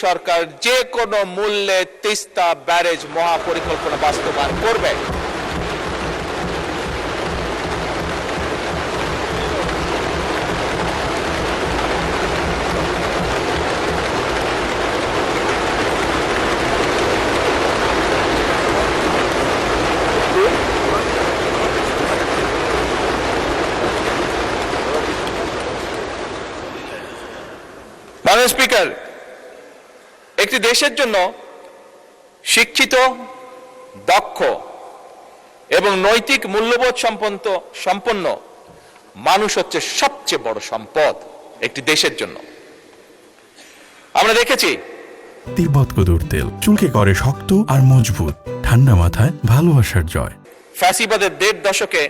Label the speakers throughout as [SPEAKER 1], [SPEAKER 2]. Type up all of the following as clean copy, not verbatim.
[SPEAKER 1] সরকার যে কোনো মূল্যে তিস্তা ব্যারেজ মহাপরিকল্পনা বাস্তবায়ন করবে। মাননীয় স্পিকার, একটি দেশের জন্য শিক্ষিত, দক্ষ এবং নৈতিক মূল্যবোধ সম্পন্ন মানুষ হচ্ছে সবচেয়ে বড় সম্পদ একটি দেশের জন্য। আমরা দেখেছি
[SPEAKER 2] তিব্বত কদুর তেল চুলকে করে শক্ত আর মজবুত, ঠান্ডা মাথায় ভালোবাসার জয়।
[SPEAKER 1] ফ্যাসিবাদের ১.৫ দশকে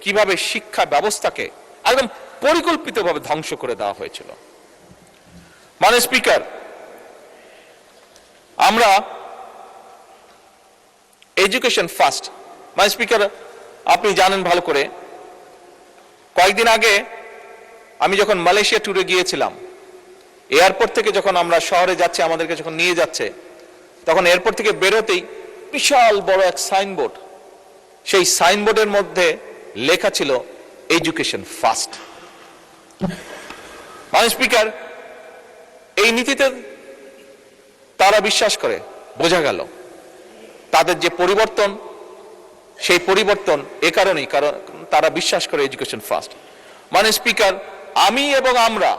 [SPEAKER 1] কিভাবে শিক্ষা ব্যবস্থাকে একদম পরিকল্পিতভাবে ধ্বংস করে দেওয়া হয়েছিল। মাননীয় স্পিকার, আমরা এডুকেশন ফার্স্ট। মাননীয় স্পিকার, আপনি জানেন ভালো করে, কয়েকদিন আগে আমি যখন মালয়েশিয়া ট্যুরে গিয়েছিলাম, এয়ারপোর্ট থেকে যখন আমরা শহরে যাচ্ছি, আমাদেরকে যখন নিয়ে যাচ্ছে, তখন এয়ারপোর্ট থেকে বেরোতেই বিশাল বড় এক সাইনবোর্ড, সেই সাইনবোর্ডের মধ্যে লেখা ছিল এডুকেশন ফার্স্ট। মাননীয় স্পিকার, এই নীতিতে তারা বিশ্বাস করে, বোঝা গেল তাদের যে পরিবর্তন, সেই পরিবর্তন এ কারণেই, কারণ তারা বিশ্বাস করে এডুকেশন ফার্স্ট। মাননীয় স্পিকার, আমি এবং আমরা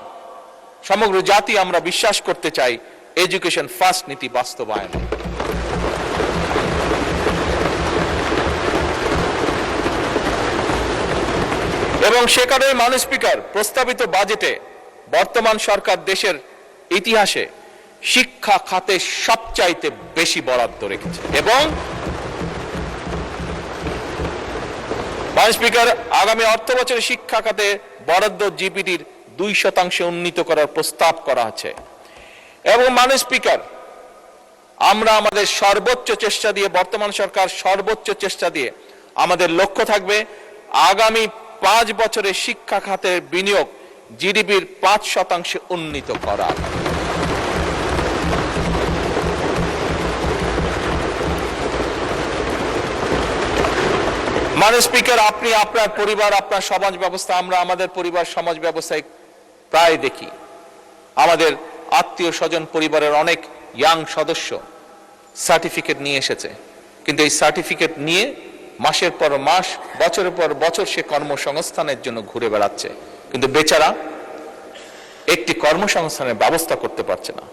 [SPEAKER 1] সমগ্র জাতি আমরা বিশ্বাস করতে চাই এডুকেশন ফার্স্ট নীতি বাস্তবায়ন। এবং সে কারণে মাননীয় স্পিকার, প্রস্তাবিত বাজেটে বর্তমান সরকার দেশের ইতিহাসে শিক্ষা খাতে সবচাইতে বেশি বরাদ্দ রেখেছে। এবং মাননীয় স্পিকার, আগামী অর্থ বছরে শিক্ষা খাতে বরাদ্দ জিডিপির 2% উন্নীত করার প্রস্তাব করা আছে। এবং মাননীয় স্পিকার, আমরা আমাদের সর্বোচ্চ চেষ্টা দিয়ে, বর্তমান সরকার সর্বোচ্চ চেষ্টা দিয়ে, আমাদের লক্ষ্য থাকবে আগামী 5 বছরে শিক্ষা খাতের বিনিয়োগ জিডিপির 5% উন্নীত করা। মাননীয় স্পিকার, আপনি আপনার পরিবার, আপনার সমাজ ব্যবস্থা, আমরা আমাদের পরিবার সমাজ ব্যবস্থায় প্রায় দেখি আমাদের আত্মীয় স্বজন পরিবারের অনেক ইয়াং সদস্য সার্টিফিকেট নিয়ে এসেছে, কিন্তু এই সার্টিফিকেট নিয়ে মাসের পর মাস, বছরের পর বছর সে কর্মসংস্থানের জন্য ঘুরে বেড়াচ্ছে, কিন্তু বেচারা একটি কর্মসংস্থানের ব্যবস্থা করতে পারছে না।